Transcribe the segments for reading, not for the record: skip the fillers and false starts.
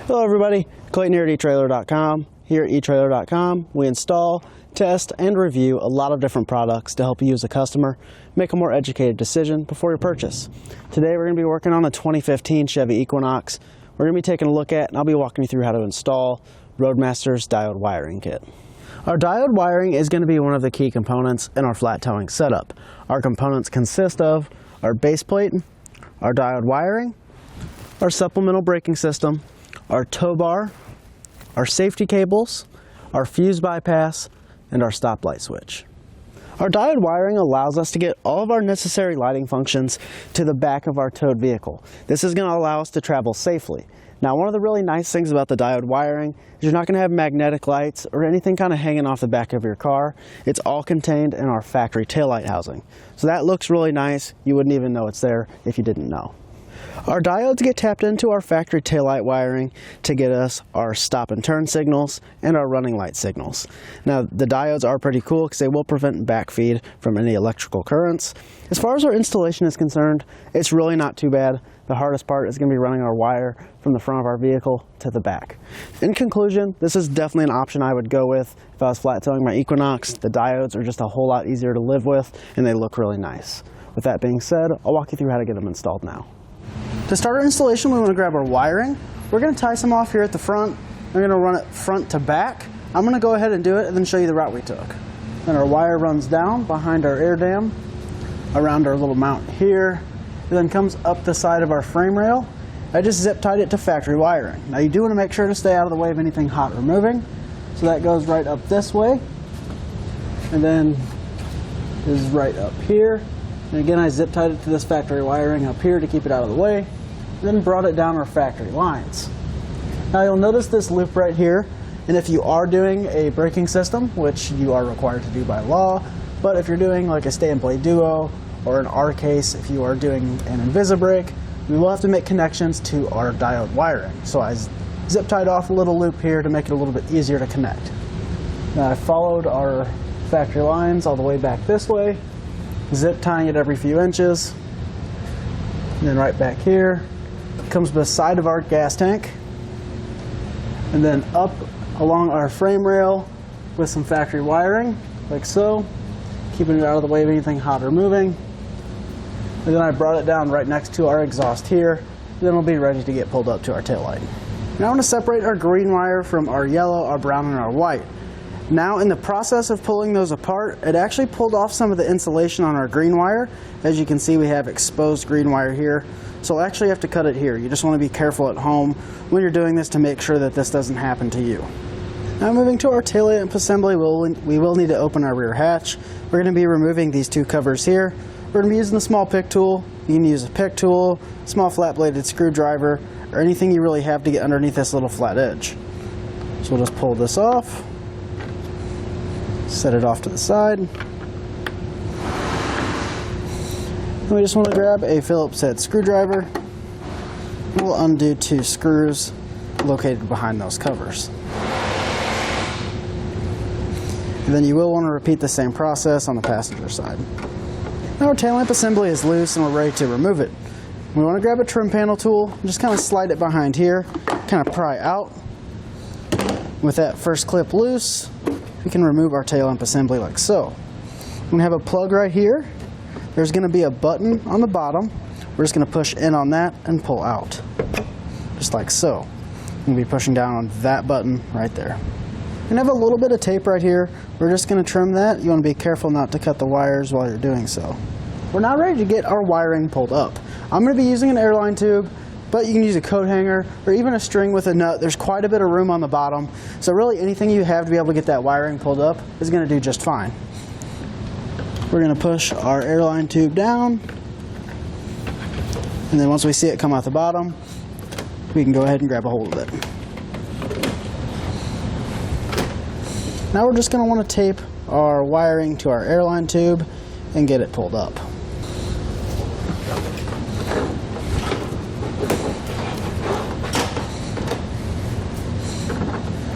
Hello everybody, Clayton here at eTrailer.com. Here at eTrailer.com, we install, test, and review a lot of different products to help you as a customer make a more educated decision before your purchase. Today we're going to be working on a 2015 Chevy Equinox. We're going to be taking a look at, and I'll be walking you through how to install Roadmaster's diode wiring kit. Our diode wiring is going to be one of the key components in our flat towing setup. Our components consist of our base plate, our diode wiring, our supplemental braking system, our tow bar, our safety cables, our fuse bypass, and our stoplight switch. Our diode wiring allows us to get all of our necessary lighting functions to the back of our towed vehicle. This is going to allow us to travel safely. Now, one of the really nice things about the diode wiring is you're not going to have magnetic lights or anything kind of hanging off the back of your car. It's all contained in our factory taillight housing. So that looks really nice. You wouldn't even know it's there if you didn't know. Our diodes get tapped into our factory taillight wiring to get us our stop and turn signals and our running light signals. Now, the diodes are pretty cool because they will prevent backfeed from any electrical currents. As far as our installation is concerned, it's really not too bad. The hardest part is going to be running our wire from the front of our vehicle to the back. In conclusion, this is definitely an option I would go with if I was flat towing my Equinox. The diodes are just a whole lot easier to live with and they look really nice. With that being said, I'll walk you through how to get them installed now. To start our installation, we want to grab our wiring. We're going to tie some off here at the front. We're going to run it front to back. I'm going to go ahead and do it and then show you the route we took. Then our wire runs down behind our air dam, around our little mount here. It then comes up the side of our frame rail. I just zip tied it to factory wiring. Now you do want to make sure to stay out of the way of anything hot or moving. So that goes right up this way. And then is right up here. And again, I zip tied it to this factory wiring up here to keep it out of the way. Then brought it down our factory lines. Now you'll notice this loop right here. And if you are doing a braking system, which you are required to do by law, but if you're doing like a stay and play duo, or in our case, if you are doing an Invisibrake, we will have to make connections to our diode wiring. So I zip tied off a little loop here to make it a little bit easier to connect. Now I followed our factory lines all the way back this way, zip tying it every few inches, and then right back here comes beside of our gas tank, and then up along our frame rail with some factory wiring, like so, keeping it out of the way of anything hot or moving. And then I brought it down right next to our exhaust here, and then we'll be ready to get pulled up to our taillight. Now I want to separate our green wire from our yellow, our brown, and our white. Now in the process of pulling those apart, it actually pulled off some of the insulation on our green wire. As you can see, we have exposed green wire here, so we'll actually have to cut it here. You just want to be careful at home when you're doing this to make sure that this doesn't happen to you. Now moving to our taillight assembly, we will need to open our rear hatch. We're going to be removing these two covers here. We're going to be using the small pick tool. You can use a pick tool, small flat bladed screwdriver, or anything you really have to get underneath this little flat edge. So we'll just pull this off, set it off to the side. And we just want to grab a Phillips head screwdriver. We'll undo two screws located behind those covers. And then you will want to repeat the same process on the passenger side. Now our tail lamp assembly is loose and we're ready to remove it. We want to grab a trim panel tool and just kind of slide it behind here, kind of pry out. With that first clip loose, we can remove our tail lamp assembly like so. We're going to have a plug right here. There's going to be a button on the bottom. We're just going to push in on that and pull out, just like so. I'm going to be pushing down on that button right there. And have a little bit of tape right here. We're just going to trim that. You want to be careful not to cut the wires while you're doing so. We're now ready to get our wiring pulled up. I'm going to be using an airline tube, but you can use a coat hanger or even a string with a nut. There's quite a bit of room on the bottom. So really anything you have to be able to get that wiring pulled up is going to do just fine. We're going to push our airline tube down. And then once we see it come out the bottom, we can go ahead and grab a hold of it. Now we're just going to want to tape our wiring to our airline tube and get it pulled up.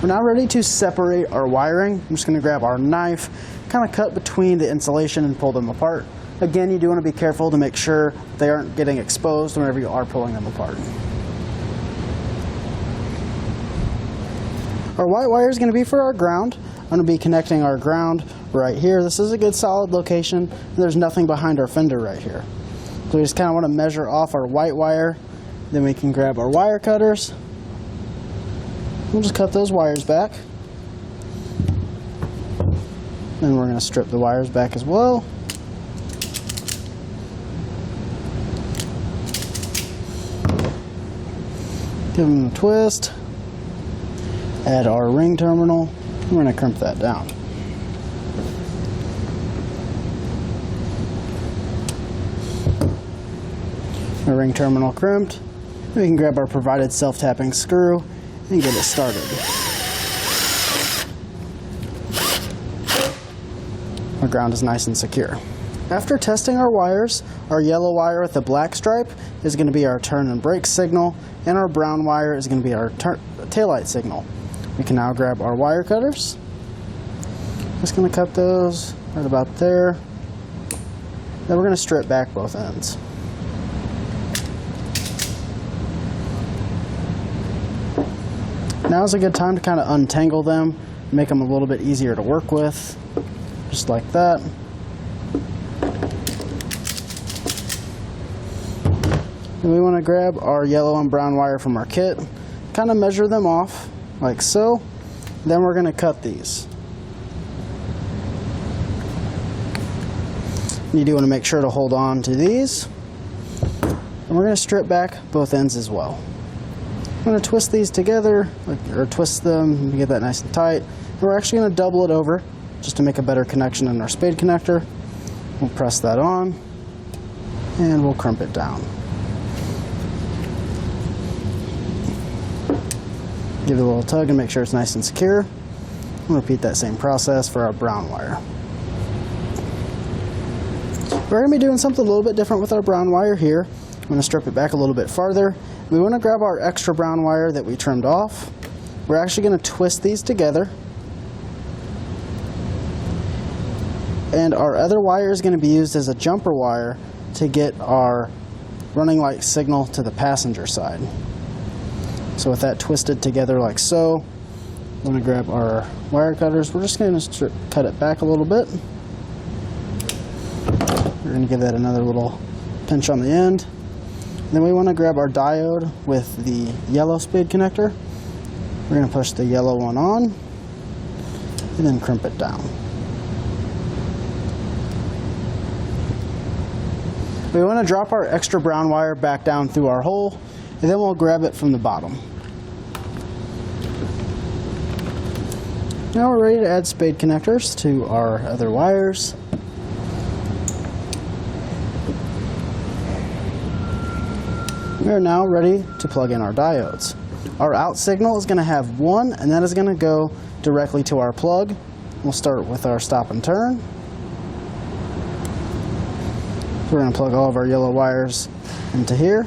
We're now ready to separate our wiring. I'm just going to grab our knife, kind of cut between the insulation and pull them apart. Again, you do want to be careful to make sure they aren't getting exposed whenever you are pulling them apart. Our white wire is going to be for our ground. I'm going to be connecting our ground right here. This is a good solid location, and there's nothing behind our fender right here. So we just kind of want to measure off our white wire. Then we can grab our wire cutters. We'll just cut those wires back. Then we're going to strip the wires back as well. Give them a twist. Add our ring terminal. We're going to crimp that down. Our ring terminal crimped. We can grab our provided self-tapping screw and get it started. Our ground is nice and secure. After testing our wires, our yellow wire with the black stripe is going to be our turn and brake signal, and our brown wire is going to be our taillight signal. We can now grab our wire cutters. Just going to cut those right about there. Then we're going to strip back both ends. Now is a good time to kind of untangle them, make them a little bit easier to work with, just like that. And we want to grab our yellow and brown wire from our kit, kind of measure them off like so. Then we're going to cut these. You do want to make sure to hold on to these. And we're going to strip back both ends as well. I'm going to twist these together, or twist them and get that nice and tight. And we're actually going to double it over just to make a better connection in our spade connector. We'll press that on and we'll crimp it down. Give it a little tug and make sure it's nice and secure. We'll repeat that same process for our brown wire. We're going to be doing something a little bit different with our brown wire here. I'm going to strip it back a little bit farther. We want to grab our extra brown wire that we trimmed off. We're actually going to twist these together. And our other wire is going to be used as a jumper wire to get our running light signal to the passenger side. So with that twisted together like so, we're going to grab our wire cutters. We're just going to cut it back a little bit. We're going to give that another little pinch on the end. Then we want to grab our diode with the yellow spade connector. We're going to push the yellow one on and then crimp it down. We want to drop our extra brown wire back down through our hole, and then we'll grab it from the bottom. Now we're ready to add spade connectors to our other wires. We are now ready to plug in our diodes. Our out signal is going to have 1, and that is going to go directly to our plug. We'll start with our stop and turn. We're going to plug all of our yellow wires into here.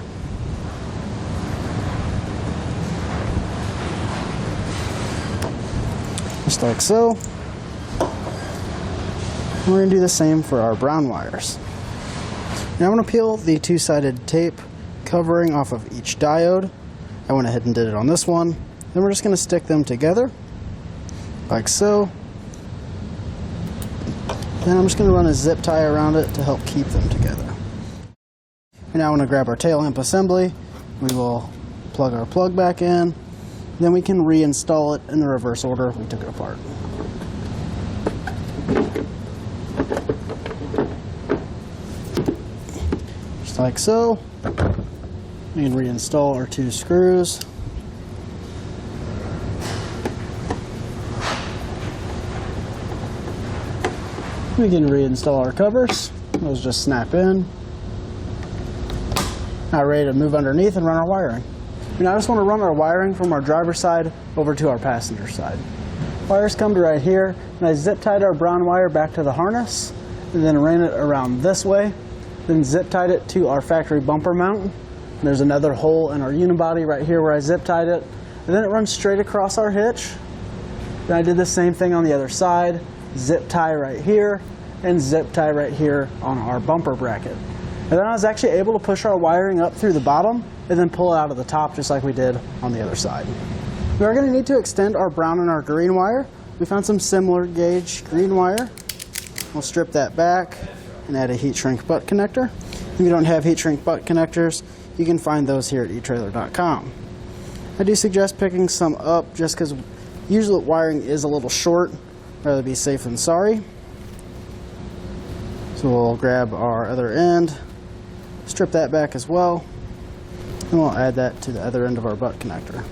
Just like so. We're going to do the same for our brown wires. Now I'm going to peel the two-sided tape covering off of each diode. I went ahead and did it on this one. Then we're just going to stick them together like so. Then I'm just going to run a zip tie around it to help keep them together. And now I want to grab our tail lamp assembly. We will plug our plug back in. Then we can reinstall it in the reverse order we took it apart. Just like so. We can reinstall our 2 screws. We can reinstall our covers. Those just snap in. Now ready to move underneath and run our wiring. Now I just want to run our wiring from our driver's side over to our passenger side. Wires come to right here, and I zip tied our brown wire back to the harness, and then ran it around this way, then zip tied it to our factory bumper mount. And there's another hole in our unibody right here where I zip tied it, and then it runs straight across our hitch. Then I did the same thing on the other side, zip tie right here, and zip tie right here on our bumper bracket. And then I was actually able to push our wiring up through the bottom and then pull it out of the top just like we did on the other side. We are going to need to extend our brown and our green wire. We found some similar gauge green wire. We'll strip that back and add a heat shrink butt connector. If you don't have heat shrink butt connectors, you can find those here at eTrailer.com. I do suggest picking some up just because usually wiring is a little short. Rather be safe than sorry. So we'll grab our other end, strip that back as well, and we'll add that to the other end of our butt connector.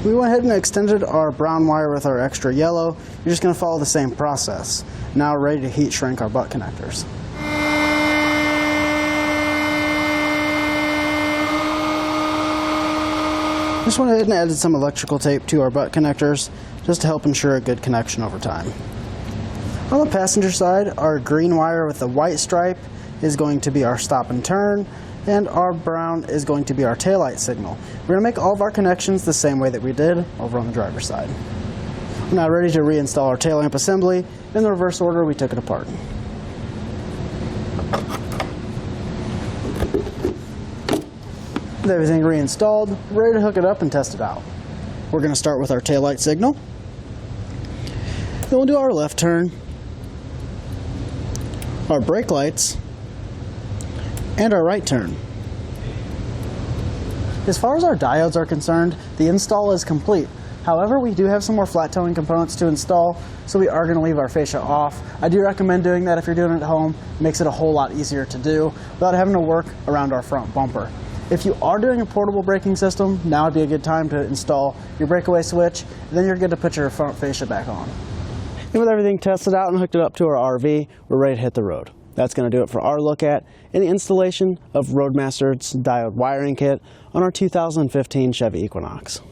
We went ahead and extended our brown wire with our extra yellow. You're just going to follow the same process. Now we're ready to heat shrink our butt connectors. Just went ahead and added some electrical tape to our butt connectors just to help ensure a good connection over time. On the passenger side, our green wire with the white stripe is going to be our stop and turn, and our brown is going to be our taillight signal. We're going to make all of our connections the same way that we did over on the driver's side. We're now ready to reinstall our tail lamp assembly in the reverse order we took it apart. With everything reinstalled, we're ready to hook it up and test it out. We're going to start with our taillight signal. Then we'll do our left turn, our brake lights, and our right turn. As far as our diodes are concerned, the install is complete. However, we do have some more flat towing components to install, so we are going to leave our fascia off. I do recommend doing that if you're doing it at home. It makes it a whole lot easier to do without having to work around our front bumper. If you are doing a portable braking system, now would be a good time to install your breakaway switch, and then you're good to put your front fascia back on. And with everything tested out and hooked it up to our RV, we're ready to hit the road. That's going to do it for our look at and the installation of Roadmaster's diode wiring kit on our 2015 Chevy Equinox.